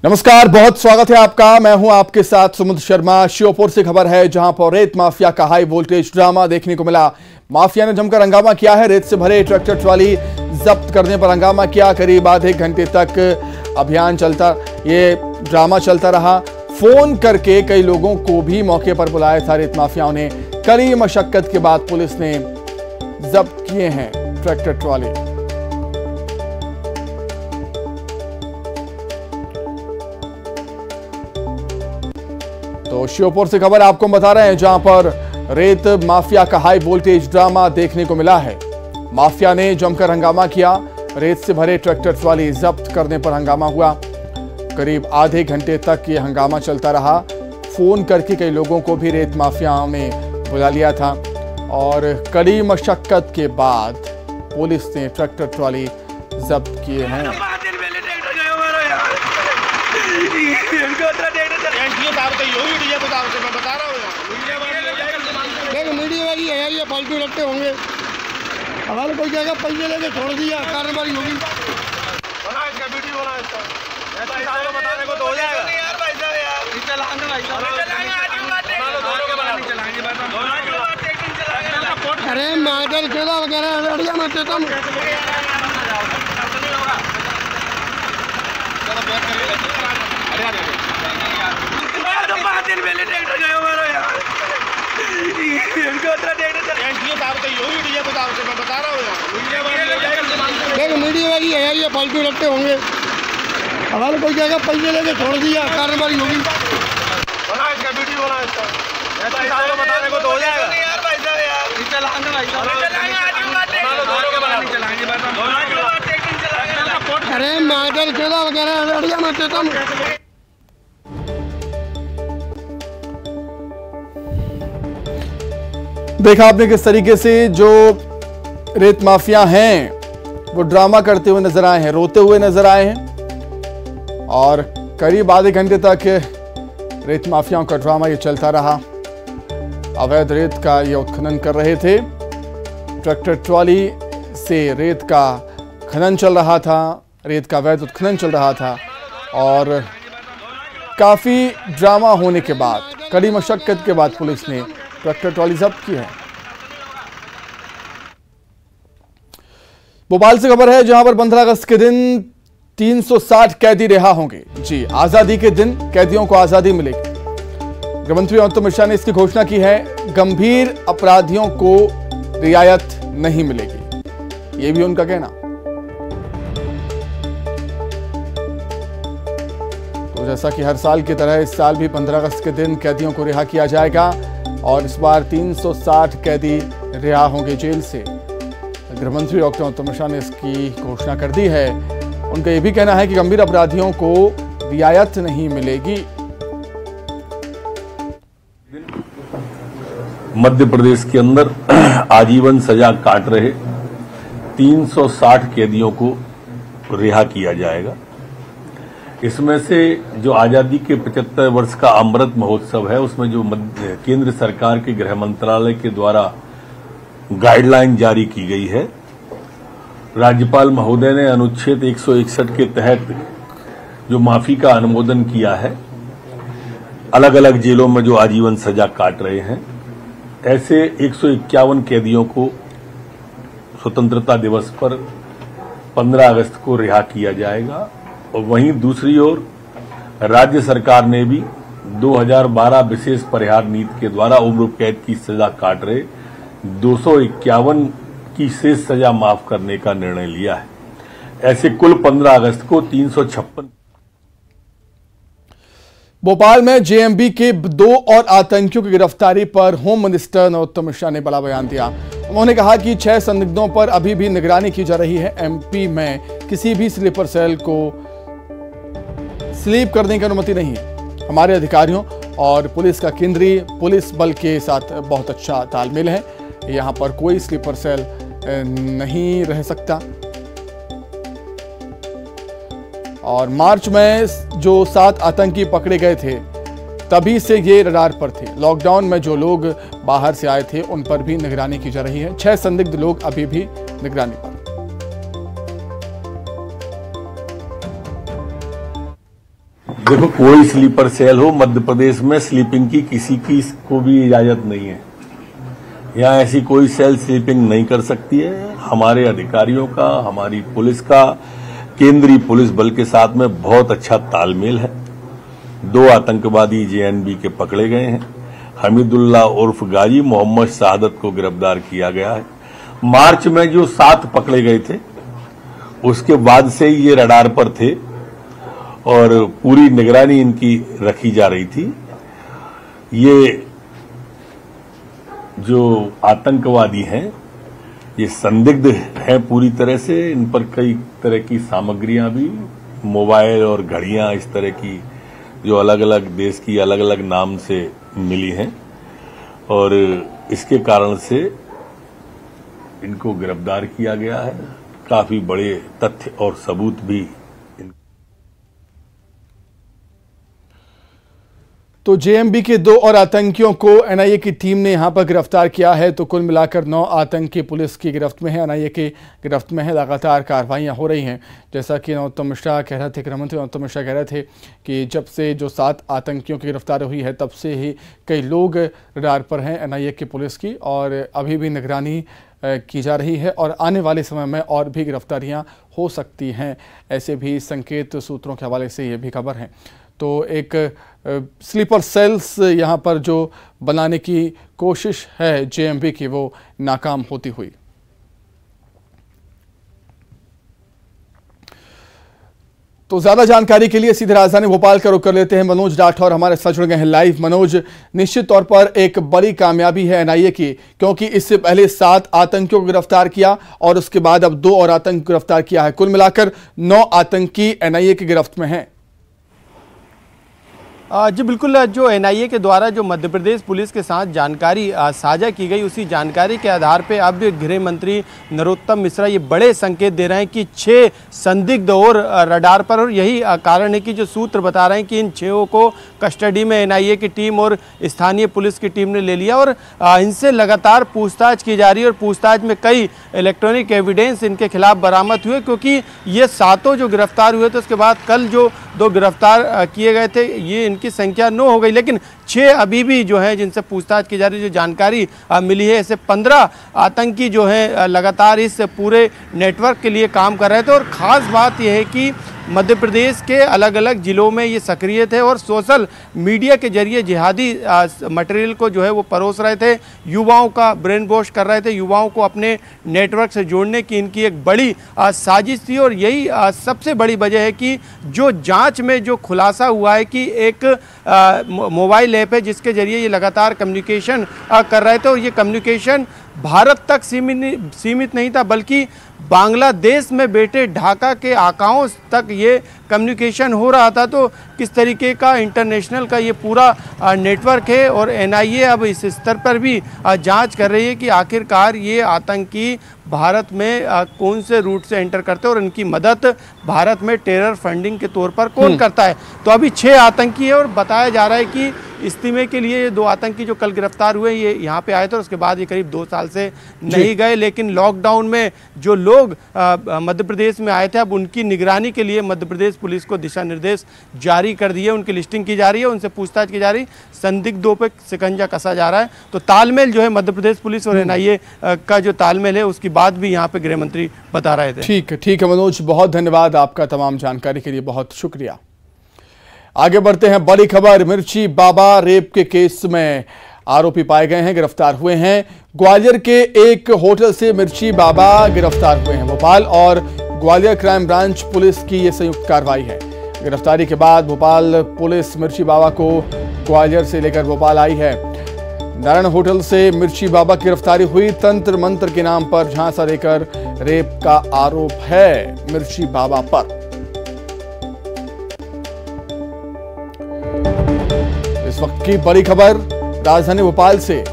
नमस्कार, बहुत स्वागत है आपका। मैं हूं आपके साथ सुमित शर्मा। श्योपुर से खबर है जहां पर रेत माफिया का हाई वोल्टेज ड्रामा देखने को मिला। माफिया ने जमकर हंगामा किया है। रेत से भरे ट्रैक्टर ट्रॉली जब्त करने पर हंगामा किया। करीब आधे घंटे तक अभियान चलता, ये ड्रामा चलता रहा। फोन करके कई लोगों को भी मौके पर बुलाया था रेत माफियाओं ने। कड़ी मशक्कत के बाद पुलिस ने जब्त किए हैं ट्रैक्टर ट्रॉली। तो श्योपुर से खबर आपको बता रहे हैं जहां पर रेत माफिया का हाई वोल्टेज ड्रामा देखने को मिला है। माफिया ने जमकर हंगामा किया। रेत से भरे ट्रैक्टर ट्रॉली जब्त करने पर हंगामा हुआ। करीब आधे घंटे तक ये हंगामा चलता रहा। फोन करके कई लोगों को भी रेत माफियाओं ने बुला लिया था और कड़ी मशक्कत के बाद पुलिस ने ट्रैक्टर ट्रॉली जब्त किए हैं। मीडिया वाली है, ये फालतू रखते होंगे। हमारे कोई जगह पैसे लेके छोड़ दिया, कार्रवाई होगी। बना इसका वीडियो, बना इसका। ऐसा साहब बताने को तो हो जाएगा यार। भाई साहब यार चलाएंगे, भाई साहब चलाएंगे। अरे मादल केला वगैरह अड़िया में देता हूं। मीडिया वाली है, ये फालतू रखते होंगे। हमारे कोई जगह पैसे लेके छोड़ दिया, कार्रवाई होगी। बना इसका वीडियो, बना इसका। ऐसा साहब बताने को तो हो जाएगा यार। भाई साहब यार चलाएंगे, भाई साहब चलाएंगे। अरे मादल केला वगैरह अड़िया में देता हूं। देखा आपने किस तरीके से जो रेत माफिया हैं वो ड्रामा करते हुए नजर आए हैं, रोते हुए नजर आए हैं और करीब आधे घंटे तक रेत माफियाओं का ड्रामा ये चलता रहा। अवैध रेत का ये उत्खनन कर रहे थे। ट्रैक्टर ट्रॉली से रेत का खनन चल रहा था, रेत का अवैध उत्खनन चल रहा था और काफी ड्रामा होने के बाद, कड़ी मशक्कत के बाद पुलिस ने ट्रैक्टर ट्रॉली जब्त की है। भोपाल से खबर है जहां पर 15 अगस्त के दिन 360 कैदी रिहा होंगे। जी, आजादी के दिन कैदियों को आजादी मिलेगी। गृहमंत्री अमित मिश्रा ने इसकी घोषणा की है। गंभीर अपराधियों को रियायत नहीं मिलेगी, यह भी उनका कहना। तो जैसा कि हर साल की तरह इस साल भी 15 अगस्त के दिन कैदियों को रिहा किया जाएगा और इस बार 360 कैदी रिहा होंगे जेल से। गृहमंत्री डॉक्टर अमित मिश्रा ने इसकी घोषणा कर दी है। उनका यह भी कहना है कि गंभीर अपराधियों को रियायत नहीं मिलेगी। मध्य प्रदेश के अंदर आजीवन सजा काट रहे 360 कैदियों को रिहा किया जाएगा। इसमें से जो आजादी के 75 वर्ष का अमृत महोत्सव है, उसमें जो केंद्र सरकार के गृह मंत्रालय के द्वारा गाइडलाइन जारी की गई है, राज्यपाल महोदय ने अनुच्छेद 161 के तहत जो माफी का अनुमोदन किया है। अलग अलग जेलों में जो आजीवन सजा काट रहे हैं, ऐसे 151 कैदियों को स्वतंत्रता दिवस पर 15 अगस्त को रिहा किया जाएगा। और वहीं दूसरी ओर राज्य सरकार ने भी 2012 विशेष परिहार नीति के द्वारा उम्र कैद की सजा काट रहे 251 की शेष सजा माफ करने का निर्णय लिया है। ऐसे कुल 15 अगस्त को 356। भोपाल में जेएमबी के 2 और आतंकियों की गिरफ्तारी पर होम मिनिस्टर नरोत्तम मिश्रा ने बड़ा बयान दिया। उन्होंने कहा कि 6 संदिग्धों पर अभी भी निगरानी की जा रही है। एमपी में किसी भी स्लीपर सेल को स्लीप करने की अनुमति नहीं है। हमारे अधिकारियों और पुलिस का केंद्रीय पुलिस बल के साथ बहुत अच्छा तालमेल है। यहां पर कोई स्लीपर सेल नहीं रह सकता। और मार्च में जो 7 आतंकी पकड़े गए थे, तभी से ये रडार पर थे। लॉकडाउन में जो लोग बाहर से आए थे उन पर भी निगरानी की जा रही है। 6 संदिग्ध लोग अभी भी निगरानी पर। देखो, कोई स्लीपर सेल हो, मध्य प्रदेश में स्लीपिंग की किसी की को भी इजाजत नहीं है। यहाँ ऐसी कोई सेल स्लीपिंग नहीं कर सकती है। हमारे अधिकारियों का, हमारी पुलिस का, केंद्रीय पुलिस बल के साथ में बहुत अच्छा तालमेल है। 2 आतंकवादी जेएनबी के पकड़े गए हैं। हमीदुल्लाह उर्फ गाजी, मोहम्मद शहादत को गिरफ्तार किया गया है। मार्च में जो 7 पकड़े गए थे, उसके बाद से ये रडार पर थे और पूरी निगरानी इनकी रखी जा रही थी। ये जो आतंकवादी हैं, ये संदिग्ध हैं पूरी तरह से। इन पर कई तरह की सामग्रियां भी, मोबाइल और घड़ियां, इस तरह की जो अलग अलग देश की अलग अलग नाम से मिली हैं, और इसके कारण से इनको गिरफ्तार किया गया है। काफी बड़े तथ्य और सबूत भी। तो जेएमबी के 2 और आतंकियों को एनआईए की टीम ने यहां पर गिरफ्तार किया है। तो कुल मिलाकर 9 आतंकी पुलिस की गिरफ्त में है, एनआईए की गिरफ्त में है। लगातार कार्रवाइयां हो रही हैं। जैसा कि नरोत्तम मिश्रा कह रहे थे, गृहमंत्री नरोत्तम मिश्रा कह रहे थे कि जब से जो 7 आतंकियों की गिरफ्तारी हुई है, तब से ही कई लोग रडार पर हैं एनआईए की पुलिस की, और अभी भी निगरानी की जा रही है और आने वाले समय में और भी गिरफ्तारियां हो सकती हैं। ऐसे भी संकेत सूत्रों के हवाले से ये भी खबर है। तो एक स्लीपर सेल्स यहाँ पर जो बनाने की कोशिश है जेएमबी की, वो नाकाम होती हुई। तो ज्यादा जानकारी के लिए सीधे राजधानी भोपाल का रुख कर लेते हैं। मनोज राठौर हमारे साथ जुड़ गए हैं लाइव। मनोज, निश्चित तौर पर एक बड़ी कामयाबी है एनआईए की, क्योंकि इससे पहले 7 आतंकियों को गिरफ्तार किया और उसके बाद अब 2 और आतंकी गिरफ्तार किया है। कुल मिलाकर 9 आतंकी एनआईए की गिरफ्त में हैं। जी बिल्कुल, जो एनआईए के द्वारा जो मध्य प्रदेश पुलिस के साथ जानकारी साझा की गई, उसी जानकारी के आधार पे अब गृह मंत्री नरोत्तम मिश्रा ये बड़े संकेत दे रहे हैं कि 6 संदिग्ध और रडार पर, और यही कारण है कि जो सूत्र बता रहे हैं कि इन 6 को कस्टडी में एनआईए की टीम और स्थानीय पुलिस की टीम ने ले लिया और इनसे लगातार पूछताछ की जा रही है। और पूछताछ में कई इलेक्ट्रॉनिक एविडेंस इनके खिलाफ बरामद हुए, क्योंकि ये 7 जो गिरफ्तार हुए थे, उसके बाद कल जो 2 गिरफ्तार किए गए थे, ये इनकी संख्या 9 हो गई। लेकिन 6 अभी भी जो है जिनसे पूछताछ की जा रही है, जो जानकारी मिली है, ऐसे 15 आतंकी जो है लगातार इस पूरे नेटवर्क के लिए काम कर रहे थे। और ख़ास बात यह है कि मध्य प्रदेश के अलग अलग ज़िलों में ये सक्रिय थे और सोशल मीडिया के जरिए जिहादी मटेरियल को जो है वो परोस रहे थे, युवाओं का ब्रेन वॉश कर रहे थे, युवाओं को अपने नेटवर्क से जोड़ने की इनकी एक बड़ी साजिश थी। और यही सबसे बड़ी वजह है कि जो जांच में जो खुलासा हुआ है कि एक मोबाइल ऐप है जिसके जरिए ये लगातार कम्युनिकेशन कर रहे थे, और ये कम्युनिकेशन भारत तक सीमित नहीं था, बल्कि बांग्लादेश में बैठे ढाका के आकाओं तक ये कम्युनिकेशन हो रहा था। तो किस तरीके का इंटरनेशनल का ये पूरा नेटवर्क है, और एनआईए अब इस स्तर पर भी जांच कर रही है कि आखिरकार ये आतंकी भारत में कौन से रूट से एंटर करते हैं और इनकी मदद भारत में टेरर फंडिंग के तौर पर कौन करता है। तो अभी 6 आतंकी है और बताया जा रहा है कि इस्तीमे के लिए ये 2 आतंकी जो कल गिरफ्तार हुए ये यहाँ पे आए थे, उसके बाद ये करीब 2 साल से नहीं गए। लेकिन लॉकडाउन में जो लोग मध्य प्रदेश में आए थे, अब उनकी निगरानी के लिए मध्य प्रदेश पुलिस को दिशा निर्देश जारी कर दिए, उनकी लिस्टिंग की जा रही है, उनसे पूछताछ की जा रही, संदिग्धों पे शिकंजा कसा जा रहा है। तो तालमेल जो है मध्य प्रदेश पुलिस और एनआईए का जो तालमेल है, उसकी बात भी यहाँ पे गृह मंत्री बता रहे थे। ठीक है मनोज, बहुत धन्यवाद आपका तमाम जानकारी के लिए, बहुत शुक्रिया। आगे बढ़ते हैं। बड़ी खबर, मिर्ची बाबा रेप के केस में आरोपी पाए गए हैं, गिरफ्तार हुए हैं। ग्वालियर के एक होटल से मिर्ची बाबा गिरफ्तार हुए हैं। भोपाल और ग्वालियर क्राइम ब्रांच पुलिस की यह संयुक्त कार्रवाई है। गिरफ्तारी के बाद भोपाल पुलिस मिर्ची बाबा को ग्वालियर से लेकर भोपाल आई है। नारायण होटल से मिर्ची बाबा की गिरफ्तारी हुई। तंत्र मंत्र के नाम पर झांसा देकर रेप का आरोप है मिर्ची बाबा पर। इस वक्त की बड़ी खबर राजधानी भोपाल से।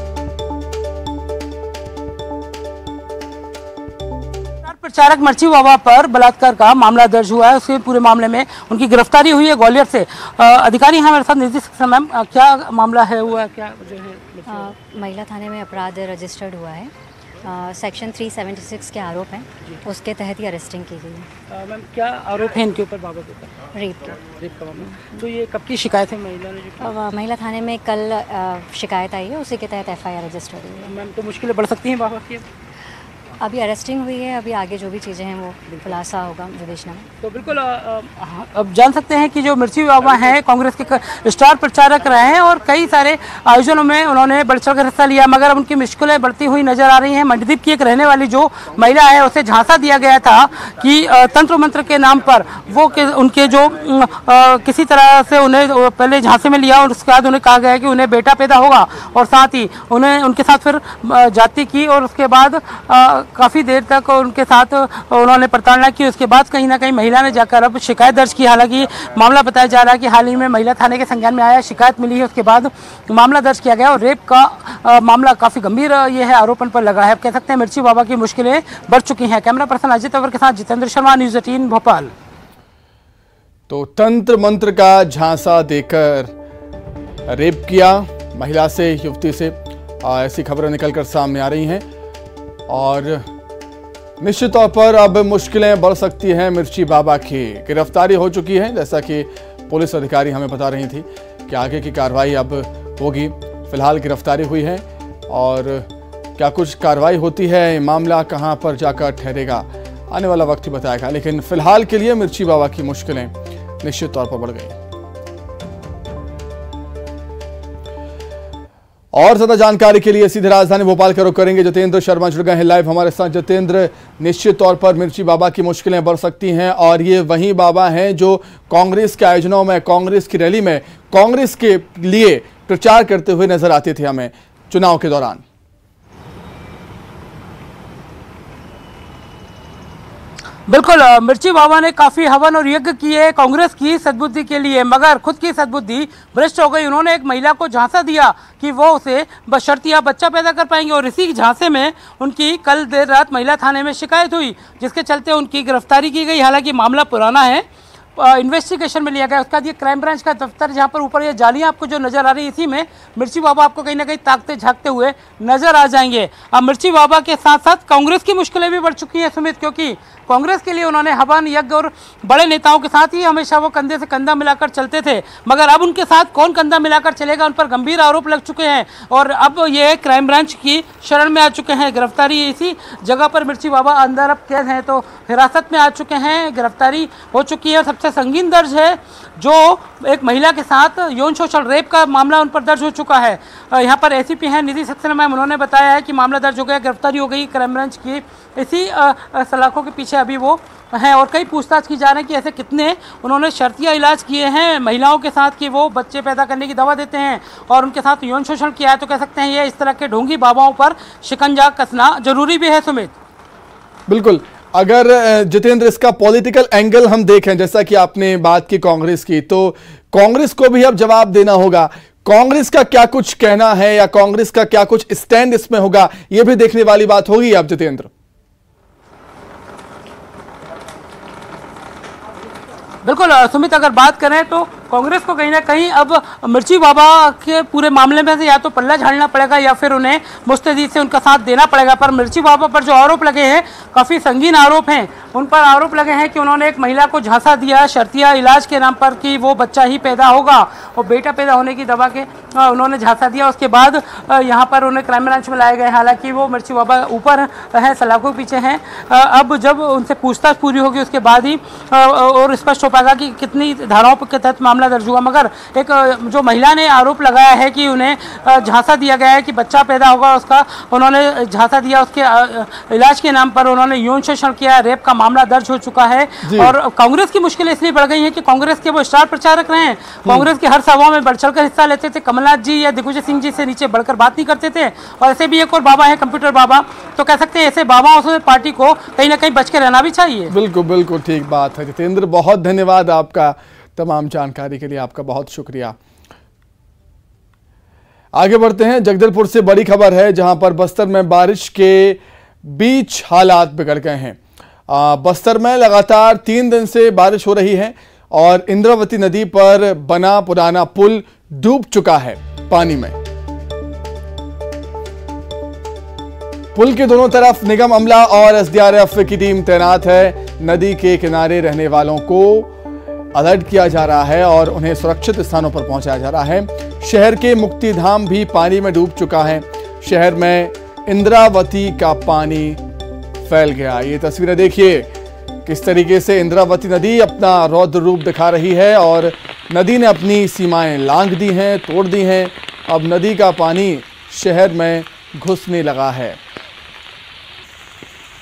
प्रचारक मिर्ची बाबा पर बलात्कार का मामला दर्ज हुआ है। उसके पूरे मामले में उनकी गिरफ्तारी हुई है ग्वालियर से। अधिकारी हैं मेरे साथ, निर्देशक मैम, क्या मामला है, हुआ क्या वजह है? महिला थाने में अपराध रजिस्टर्ड हुआ है सेक्शन 376 के आरोप हैं, उसके तहत ही अरेस्टिंग की गई है। मैम क्या आरोप है इनके ऊपर, बाबा के ऊपर? रेप का मामला। तो ये कब की शिकायत है महिला ने जो महिला थाने में कल शिकायत आई है, उसी के तहत FIR रजिस्टर हुई है। मैम तो मुश्किलें बढ़ सकती हैं बाबा की? अभी अरेस्टिंग हुई है, अभी आगे जो भी चीज़ें हैं वो खुलासा होगा विवेचना में। तो बिल्कुल अब जान सकते हैं कि जो मिर्ची बाबा हैं कांग्रेस के स्टार प्रचारक रहे हैं और कई सारे आयोजनों में उन्होंने बढ़ चढ़ कर हिस्सा लिया, मगर अब उनकी मुश्किलें बढ़ती हुई नजर आ रही हैं। मंडीदीप की एक रहने वाली जो महिला है उसे झांसा दिया गया था कि तंत्र मंत्र के नाम पर वो उनके जो किसी तरह से उन्हें पहले झांसे में लिया और उसके बाद उन्हें कहा गया कि उन्हें बेटा पैदा होगा और साथ ही उन्हें उनके साथ फिर जाति की और उसके बाद काफ़ी देर तक उनके साथ उन्होंने प्रताड़ना की। उसके बाद कहीं ना कहीं महिला ने जाकर अब शिकायत दर्ज की। हालांकि मामला बताया जा रहा है कि हाल ही में महिला थाने के संज्ञान में आया, शिकायत मिली है, उसके बाद मामला दर्ज किया गया और रेप का मामला काफ़ी गंभीर ये है, आरोपण पर लगा है। अब कह सकते हैं मिर्ची बाबा की मुश्किलें बढ़ चुकी हैं। कैमरा पर्सन अजित अवर के साथ जितेंद्र शर्मा, न्यूज़ 18 भोपाल। तो तंत्र मंत्र का झांसा देकर रेप किया महिला से, युवती से, ऐसी खबरें निकलकर सामने आ रही हैं और निश्चित तौर पर अब मुश्किलें बढ़ सकती हैं मिर्ची बाबा की। गिरफ्तारी हो चुकी है, जैसा कि पुलिस अधिकारी हमें बता रही थी कि आगे की कार्रवाई अब होगी। फिलहाल गिरफ्तारी हुई है और क्या कुछ कार्रवाई होती है, मामला कहां पर जाकर ठहरेगा, आने वाला वक्त ही बताएगा। लेकिन फिलहाल के लिए मिर्ची बाबा की मुश्किलें निश्चित तौर पर बढ़ गई। और ज्यादा जानकारी के लिए सीधे राजधानी भोपाल का रुख करेंगे। जितेंद्र शर्मा जुड़ गए हैं लाइव हमारे साथ। जितेंद्र, निश्चित तौर पर मिर्ची बाबा की मुश्किलें बढ़ सकती हैं और ये वही बाबा हैं जो कांग्रेस के आयोजनों में, कांग्रेस की रैली में कांग्रेस के लिए प्रचार करते हुए नजर आते थे हमें चुनाव के दौरान। बिल्कुल, मिर्ची बाबा ने काफी हवन और यज्ञ किए कांग्रेस की सद्बुद्धि के लिए, मगर खुद की सद्बुद्धि भ्रष्ट हो गई। उन्होंने एक महिला को झांसा दिया कि वो उसे बशर्तिया बच्चा पैदा कर पाएंगे और इसी झांसे में उनकी कल देर रात महिला थाने में शिकायत हुई, जिसके चलते उनकी गिरफ्तारी की गई। हालांकि मामला पुराना है, इन्वेस्टिगेशन में लिया गया। उसका ये क्राइम ब्रांच का दफ्तर, जहां पर ऊपर ये जालियां आपको जो नजर आ रही है, इसी में मिर्ची बाबा आपको कहीं ना कहीं ताकते झांकते हुए नजर आ जाएंगे। अब मिर्ची बाबा के साथ साथ कांग्रेस की मुश्किलें भी बढ़ चुकी हैं सुमित, क्योंकि कांग्रेस के लिए उन्होंने हवन यज्ञ और बड़े नेताओं के साथ ही हमेशा वो कंधे से कंधा मिलाकर चलते थे, मगर अब उनके साथ कौन कंधा मिलाकर चलेगा, उन पर गंभीर आरोप लग चुके हैं और अब ये क्राइम ब्रांच की शरण में आ चुके हैं। गिरफ्तारी इसी जगह पर मिर्ची बाबा अंदर अब कैद हैं, तो हिरासत में आ चुके हैं, गिरफ्तारी हो चुकी है। और सबसे संगीन दर्ज है जो एक महिला के साथ यौन शोषण रेप का मामला उन पर दर्ज हो चुका है। यहाँ पर एसीपी हैं निधि सक्सेना मैम, उन्होंने बताया है कि मामला दर्ज हो गया, गिरफ्तारी हो गई क्राइम ब्रांच की। इसी सलाखों के पीछे अभी वो हैं और कई पूछताछ की जा रही है कि ऐसे कितने उन्होंने शर्तिया इलाज किए हैं महिलाओं के साथ कि वो बच्चे पैदा करने की दवा देते हैं और उनके साथ यौन शोषण किया है। तो कह सकते हैं ये इस तरह के ढोंगी बाबाओं पर शिकंजा कसना जरूरी भी है सुमित। बिल्कुल, अगर जितेंद्र इसका पॉलिटिकल एंगल हम देखें, जैसा कि आपने बात की कांग्रेस की, तो कांग्रेस को भी अब जवाब देना होगा। कांग्रेस का क्या कुछ कहना है या कांग्रेस का क्या कुछ स्टैंड इसमें होगा, यह भी देखने वाली बात होगी अब जितेंद्र। बिल्कुल सुमित, अगर बात करें तो कांग्रेस को कहीं ना कहीं अब मिर्ची बाबा के पूरे मामले में से या तो पल्ला झाड़ना पड़ेगा या फिर उन्हें मुस्तैदी से उनका साथ देना पड़ेगा। पर मिर्ची बाबा पर जो आरोप लगे हैं काफ़ी संगीन आरोप हैं। उन पर आरोप लगे हैं कि उन्होंने एक महिला को झांसा दिया शर्तिया इलाज के नाम पर कि वो बच्चा ही पैदा होगा और बेटा पैदा होने की दवा के उन्होंने झांसा दिया। उसके बाद यहाँ पर उन्हें क्राइम ब्रांच में लाए गए। हालांकि वो मिर्ची बाबा ऊपर है, सलाखों के पीछे हैं। अब जब उनसे पूछताछ पूरी होगी उसके बाद ही और स्पष्ट हो पाएगा कि कितनी धाराओं के तहत मामला दर्ज हुआ। मगर एक जो महिला ने आरोप लगाया है कि उन्हें झांसा दिया गया है कि बच्चा पैदा होगा, उसका उन्होंने झांसा दिया, उसके इलाज के नाम पर उन्होंने यौन शोषण किया, रेप का मामला दर्ज हो चुका है। और कांग्रेस की मुश्किलें इसलिए बढ़ गई हैं कि कांग्रेस के वो स्टार प्रचारक रहे हैं, कांग्रेस की हर सभा में बढ़ चढ़कर हिस्सा लेते थे, कमलनाथ जी या दिग्विजय सिंह जी से नीचे बढ़कर बात नहीं करते थे। और ऐसे भी एक और बाबा है कंप्यूटर बाबा, तो कह सकते हैं ऐसे बाबाओं से पार्टी को कहीं ना कहीं बच के रहना भी चाहिए। बिल्कुल बिल्कुल ठीक बात है जितेंद्र, बहुत धन्यवाद आपका तमाम जानकारी के लिए, आपका बहुत शुक्रिया। आगे बढ़ते हैं, जगदलपुर से बड़ी खबर है जहां पर बस्तर में बारिश के बीच हालात बिगड़ गए हैं। बस्तर में लगातार 3 दिन से बारिश हो रही है और इंद्रावती नदी पर बना पुराना पुल डूब चुका है पानी में। पुल के दोनों तरफ निगम अमला और एसडीआरएफ की टीम तैनात है। नदी के किनारे रहने वालों को अलर्ट किया जा रहा है और उन्हें सुरक्षित स्थानों पर पहुंचाया जा रहा है। शहर के मुक्तिधाम भी पानी में डूब चुका है। शहर में इंद्रावती का पानी फैल गया। ये तस्वीरें देखिए किस तरीके से इंद्रावती नदी अपना रौद्र रूप दिखा रही है और नदी ने अपनी सीमाएं लांघ दी हैं, तोड़ दी हैं। अब नदी का पानी शहर में घुसने लगा है।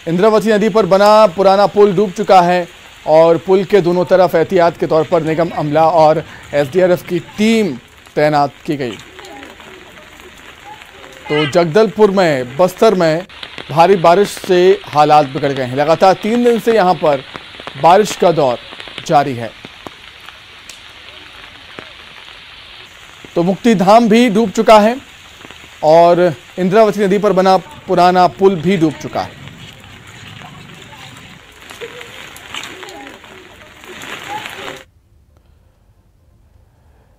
इंद्रावती नदी पर बना पुराना पुल डूब चुका है और पुल के दोनों तरफ एहतियात के तौर पर निगम अमला और एसडीआरएफ की टीम तैनात की गई। तो जगदलपुर में, बस्तर में भारी बारिश से हालात बिगड़ गए हैं। लगातार 3 दिन से यहां पर बारिश का दौर जारी है। तो मुक्तिधाम भी डूब चुका है और इंद्रावती नदी पर बना पुराना पुल भी डूब चुका है।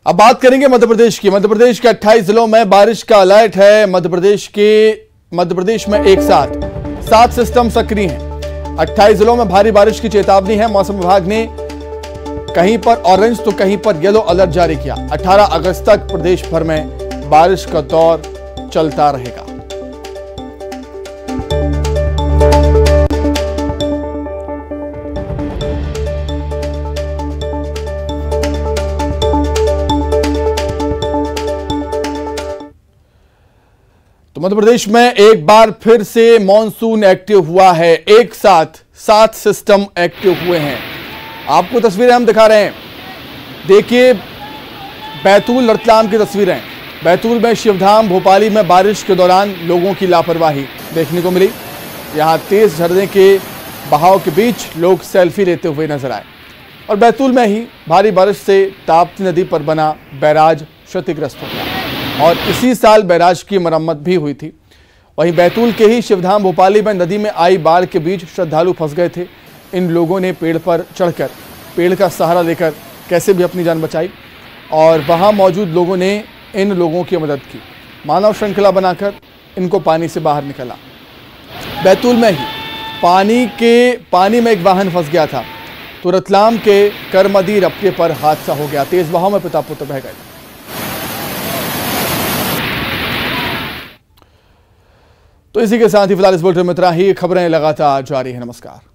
अब बात करेंगे मध्य प्रदेश की। मध्य प्रदेश के 28 जिलों में बारिश का अलर्ट है। मध्य प्रदेश में एक साथ 7 सिस्टम सक्रिय हैं। 28 जिलों में भारी बारिश की चेतावनी है। मौसम विभाग ने कहीं पर ऑरेंज तो कहीं पर येलो अलर्ट जारी किया। 18 अगस्त तक प्रदेश भर में बारिश का दौर चलता रहेगा। तो मध्य प्रदेश में एक बार फिर से मॉनसून एक्टिव हुआ है। एक साथ 7 सिस्टम एक्टिव हुए हैं। आपको तस्वीरें हम दिखा रहे हैं। देखिए बैतूल रतलाम की तस्वीरें। बैतूल में शिवधाम भोपाली में बारिश के दौरान लोगों की लापरवाही देखने को मिली। यहां तेज झरने के बहाव के बीच लोग सेल्फी लेते हुए नजर आए। और बैतूल में ही भारी बारिश से ताप्ती नदी पर बना बैराज क्षतिग्रस्त हो गया और इसी साल बैराज की मरम्मत भी हुई थी। वहीं बैतूल के ही शिवधाम भोपाली में नदी में आई बाढ़ के बीच श्रद्धालु फंस गए थे। इन लोगों ने पेड़ पर चढ़कर, पेड़ का सहारा लेकर कैसे भी अपनी जान बचाई और वहां मौजूद लोगों ने इन लोगों की मदद की। मानव श्रृंखला बनाकर इनको पानी से बाहर निकाला। बैतूल में ही पानी में एक वाहन फंस गया था तो रतलाम के करमदी रपटे पर हादसा हो गया। तेज बहाव में पिता पुत्र बह गए। तो इसी के साथ ही फिलहाल इस बुलेटिन में इतना ही। खबरें लगातार जारी है। नमस्कार।